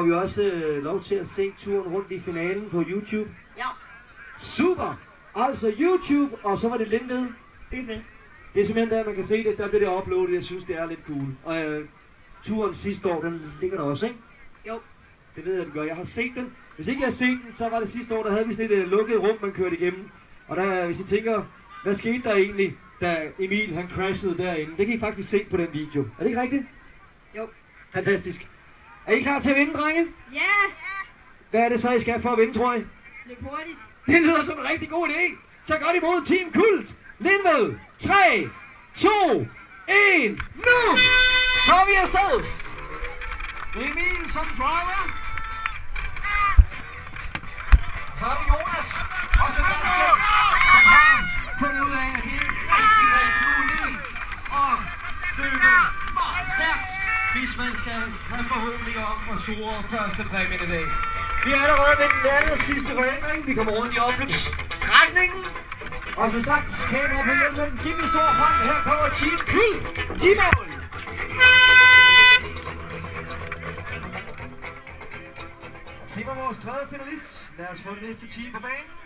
Har vi også lov til at se turen rundt i finalen på YouTube? Ja. Super! Altså YouTube, og så var det Lindved. Det er bedst. Det er simpelthen der, man kan se det. Der bliver det uploadet. Jeg synes, det er lidt cool. Og turen sidste år, den ligger der også, ikke? Jo. Det ved jeg, den gør. Jeg har set den. Hvis ikke jeg har set den, så var det sidste år, der havde vi sådan et lukket rum, man kørte igennem. Og der, hvis I tænker, hvad skete der egentlig, da Emil han crashede derinde? Det kan I faktisk se på den video. Er det ikke rigtigt? Jo. Fantastisk. Er I klar til at vinde, drenge? Ja! Hvad er det så, I skal for at vinde, tror I? Løb hurtigt. Det lyder som en rigtig god idé. Tag godt imod Team Kult. Lindved. 3, 2, 1, nu! Så er vi afsted. Emil som driver. Så har vi Jonas og Sebastian, som har fundet ud af, at det er rigtig god idé at løbe stærkt, hvis man skal have forhåbninger om at score første præmien i dag. Vi er allerede ved den anden sidste forændring. Vi kommer rundt i opløbsstrækningen. Og som sagt, kamera på hjelmen. Giv mig stor hånd. Her kommer Team Kult i mål. Det var vores tredje finalist. Lad os få det næste team på banen.